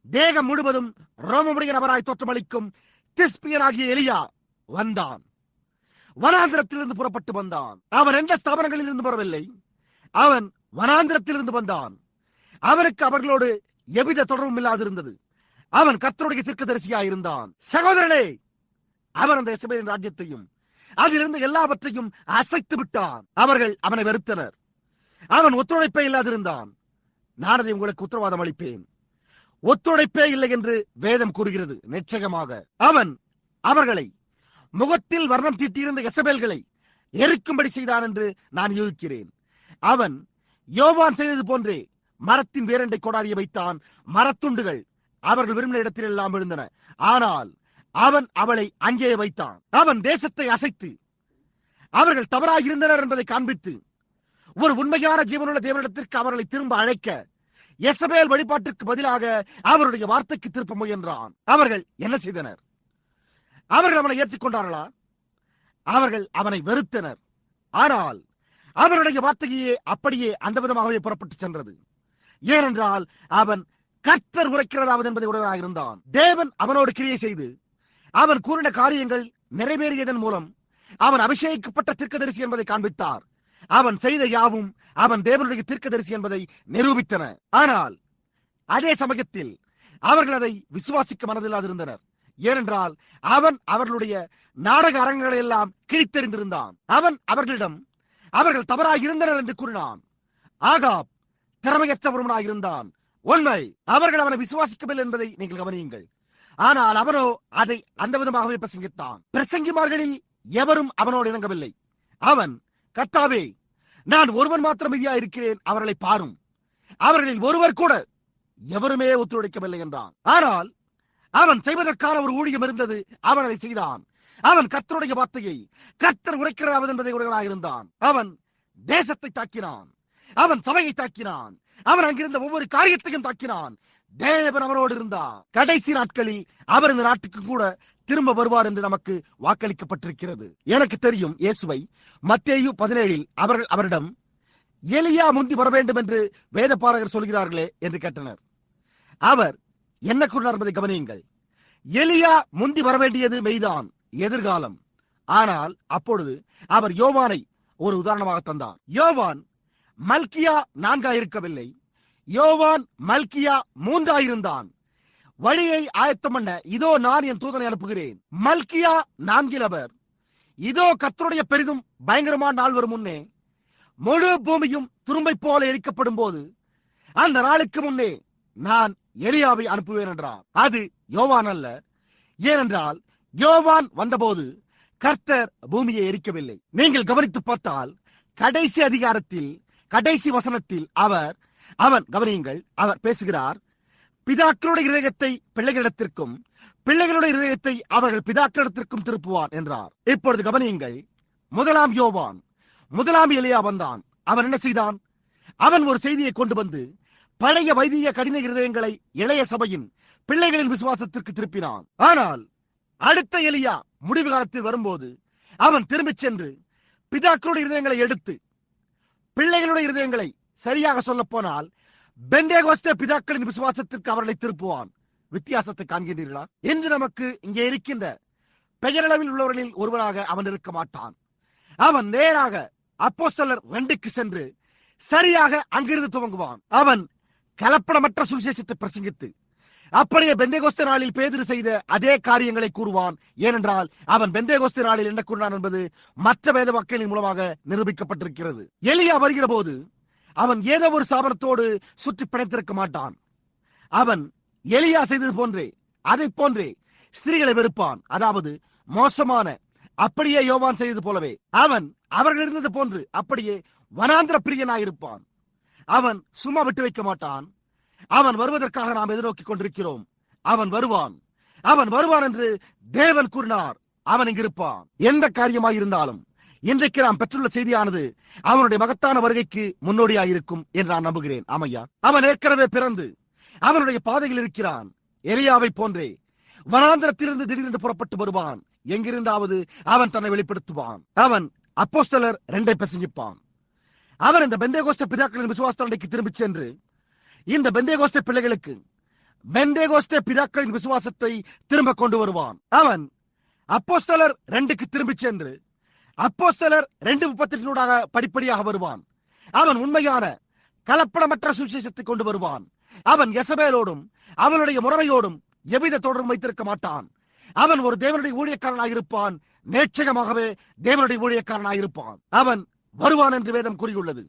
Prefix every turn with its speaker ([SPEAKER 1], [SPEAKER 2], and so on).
[SPEAKER 1] தேகம் முழுவதும் ரோமமுடைய நபராய் தோற்றமளிக்கும் திஸ்பியனாகிய எலியா வந்தான். வனாந்திரத்திலிருந்து புறப்பட்டு வந்தான். அவன் எந்த ஸ்தாபனங்களில் இருந்து வரவில்லை. அவன் வனாந்திரத்திலிருந்து வந்தான். அவனுக்கு அவர்களோடு எவ்வித தொடர்பும் இல்லாதிருந்தது. அவன் கர்த்தருடைய தீர்க்கதரிசியாய் இருந்தான். சகோதரனே, அவன் அந்த இஸ்ரவேலின் ராஜ்யத்தையும் அதிலிருந்து எல்லாவற்றையும் அசைத்து விட்டான். அவர்கள் அவனை வெறுத்தனர். அவன் ஒத்துழைப்பே இல்லாதிருந்தான். நான் அதை உங்களுக்கு உத்தரவாதம் அளிப்பேன். ஒத்துழைப்பே இல்லை என்று வேதம் கூறுகிறது. நிச்சயமாக அவன் அவர்களை முகத்தில் வர்ணம் தீட்டியிருந்த எசபேல்களை எரிக்கும்படி செய்தான் என்று நான் யூகிக்கிறேன். அவன் யோவான் செய்தது போன்றே மரத்தின் வேரண்டை கொடாரிய வைத்தான். மரத்துண்டுகள் அவர்கள் விரும்பின இடத்தில் எல்லாம் விழுந்தன. ஆனால் அவன் அவளை அங்கே வைத்தான். அவன் தேசத்தை அசைத்து அவர்கள் தவறாக இருந்தனர் என்பதை காண்பித்து ஒரு உண்மையான ஜீவனுள்ள தேவனிடத்திற்கு அவர்களை திரும்ப அழைக்க எசபேல் வழிபாட்டிற்கு பதிலாக அவருடைய வார்த்தைக்கு திருப்ப முயன்றான். அவர்கள் என்ன செய்தனர்? அவர்கள் அவனை ஏற்றுக்கொண்டார்களா? அவர்கள் அவனை வெறுத்தனர். ஆனால் அவருடைய வார்த்தையே அப்படியே அந்த விதமாகவே புறப்பட்டு சென்றது. ஏனென்றால் அவன் கர்த்தர் உரைக்கிறதாவது என்பதை உடனாக இருந்தான். தேவன் அவனோடு கிரியை செய்து அவன் கூறின காரியங்கள் நிறைவேறியதன் மூலம் அவன் அபிஷேகிக்கப்பட்ட தீர்க்கதரிசி என்பதை காண்பித்தார். அவன் செய்த யாவும் அவன் தேவனுடைய தீர்க்கதரிசி என்பதை நிரூபித்தன. ஆனால் அதே சமயத்தில் அவர்கள் அதை விசுவாசிக்க மனதில்லாதிருந்தனர். ஏனென்றால் அவன் அவர்களுடைய நாடக அரங்குகளை எல்லாம் கிழித்தெறிந்திருந்தான். அவன் அவர்களிடம் அவர்கள் தவறாக இருந்தனர் என்று கூறினான். ஆகாப் திறமையற்றவருமாய் இருந்தான். உண்மை, அவர்கள் அவனை விசுவாசிக்கவில்லை என்பதை நீங்கள் கவனியுங்கள். ஆனால் அவனோ அதை அந்த விதமாகவே பிரசங்கித்தான். பிரசங்கிமார்களில் எவரும் அவனோடு இணங்கவில்லை. அவன், கர்த்தாவே, நான் ஒருவன் மாத்திரம் மீதியா இருக்கிறேன், அவர்களை பாரும். அவர்களில் ஒருவர் கூட எவருமே ஒத்துழைக்கவில்லை என்றான். ஆனால் அவன் செய்வதற்கான ஒரு ஊழியம் இருந்தது. அவன் அதை செய்தான். அவன் கர்த்தருடைய வார்த்தையை கர்த்தர் உரைக்கிறாவது என்பதை உடையவனாக இருந்தான். அவன் தேசத்தை தாக்கினான். அவன் சபையை தாக்கினான். அவன் அங்கிருந்த ஒவ்வொரு காரியத்தையும் தாக்கினான். தேவன் அவனோடு இருந்தார். கடைசி நாட்களில் அவர் இந்த நாட்டுக்கு கூட திரும்ப வருவார் என்று நமக்கு வாக்களிக்கப்பட்டிருக்கிறது. எனக்கு தெரியும், இயேசுவை மத்தேயு 17 அவர்கள் அவரிடம் எலியா முந்தி வர வேண்டும் என்று வேதபாரகர் சொல்கிறார்களே என்று கேட்டனர். அவர் என்ன கூறினார் என்பதை கவனியுங்கள். எலியா முந்தி வர வேண்டியது மெய்தான், எதிர்காலம். ஆனால் அப்பொழுது அவர் யோவானை ஒரு உதாரணமாக தந்தார். யோவான் மல்கியா 4 இருக்கவில்லை. யோவான் மல்கியா 3 இருந்தான். வழியை ஆயத்தம் பண்ண இதோ நான் என் தூதனை அனுப்புகிறேன். மல்கியா 4 அவர், இதோ கர்த்தருடைய பெரிதும் பயங்கரமான நாள் வரும் முன்னே முழு பூமியும் துரும்பை போல எரிக்கப்படும் போது அந்த நாளுக்கு முன்னே நான் எலியாவை அனுப்புவேன் என்றார். அது யோவான் அல்ல. ஏனென்றால் யோவான் வந்தபோது கர்த்தர் பூமியை எரிக்கவில்லை. நீங்கள் கவனித்து பார்த்தால் கடைசி அதிகாரத்தில் கடைசி வசனத்தில் அவன் கவனியுங்கள், அவர் பேசுகிறார், பிதாக்களுடைய இதயத்தை பிள்ளைகளிடத்திற்கும் பிள்ளைகளுடைய இதயத்தை அவர்கள் பிதாக்களிடத்திற்கும் திருப்புவான் என்றார். இப்பொழுது கவனியுங்கள், 1 யோவான் 1 எலியா வந்தான். அவன் என்ன செய்தான்? அவன் ஒரு செய்தியை கொண்டு வந்து பழைய வைதிக கடின இருதயங்களை இளைய சபையின் பிள்ளைகளின் விசுவாசத்திற்கு திருப்பினான். ஆனால் அடுத்த எலியா முடிவு காலத்தில் வரும்போது அவன் திரும்பிச் சென்று பிதாக்களுடைய இருதயங்களை எடுத்து பிள்ளைகளுடைய இருதயங்களை, சரியாக சொல்ல போனால் பெந்தேகோஸ்தே பிதாக்களின் விசுவாசத்திற்கு அவர்களை திருப்புவான். வித்தியாசத்தை காண்கின்றீர்களா? என்று நமக்கு இங்கே இருக்கின்ற பெயரளவில் உள்ளவர்களில் ஒருவராக அவன் இருக்க மாட்டான். அவன் நேராக அப்போஸ்தலர் 2க்கு சென்று சரியாக அங்கிருந்து துவங்குவான். அவன் கலப்படமற்ற சுவிசேஷத்தை பிரசங்கித்து அப்படியே பெந்தேகோஸ்தே நாளில் பேதுரு செய்த அதே காரியங்களை கூறுவான். ஏனென்றால் அவன் பெந்தேகோஸ்தே நாளில் என்ன கூறினான் என்பது மற்ற வேத வாக்கியங்களின் மூலமாக நிரூபிக்கப்பட்டிருக்கிறது. எலியா வருகிற போது அவன் ஏதோ ஒரு ஸ்தாபனத்தோடு சுற்றி பிணைத்திருக்க மாட்டான். அவன் எலியா செய்தது போன்றே அதை போன்றே ஸ்திரீகளை வெறுப்பான். அதாவது மோசமான, அப்படியே யோவான் செய்தது போலவே அவன் அவர்கள் இருந்தது போன்று அப்படியே வனாந்திர பிரியனாயிருப்பான். அவன் சும்மா விட்டு வைக்க மாட்டான். அவன் வருவதற்காக நாம் எதிர்நோக்கிக் கொண்டிருக்கிறோம். அவன் வருவான் என்று தேவன் கூறினார். அவன் இங்கிருப்பான். எந்த காரியமாயிருந்தாலும் இன்றைக்கு நாம் பெற்றுள்ள செய்தியானது அவனுடைய மகத்தான வருகைக்கு முன்னோடியாயிருக்கும் என்று நான் நம்புகிறேன். ஆமையா, அவன் ஏற்கனவே பிறந்து அவனுடைய பாதையில் இருக்கிறான். எலியாவை போன்றே வனாந்திரத்திலிருந்து திடீரென்று புறப்பட்டு வருவான். எங்கிருந்தாவது அவன் தன்னை வெளிப்படுத்துவான். அவன் அப்போஸ்தலர் 2 பிரசங்கிப்பான். அவன் இந்த பெந்தேகோஸ்தே பிதாக்களின் விசுவாச தண்டைக்கு திரும்பிச் சென்று இந்த பெந்தேகோஸ்தே பிள்ளைகளுக்கு பெந்தேகோஸ்தே பிதாக்களின் விசுவாசத்தை திரும்ப கொண்டு வருவான். அவன் அப்போஸ்தலர் 2க்கு திரும்பிச் சென்று அப்போஸ்தலர் 2:38 படிப்படியாக வருவான். அவன் உண்மையான கலப்படமற்ற சுவிசேஷத்தை கொண்டு வருவான். அவன் யெசபேலோடும் அவனுடைய முறையோடும் எவ்வித தொடர்பும் வைத்திருக்க மாட்டான். அவன் ஒரு தேவனுடைய ஊழியக்காரனாயிருப்பான். நிச்சயமாகவே தேவனுடைய ஊழியக்காரனாயிருப்பான். அவன் வருவான் என்று வேதம் கூறியுள்ளது.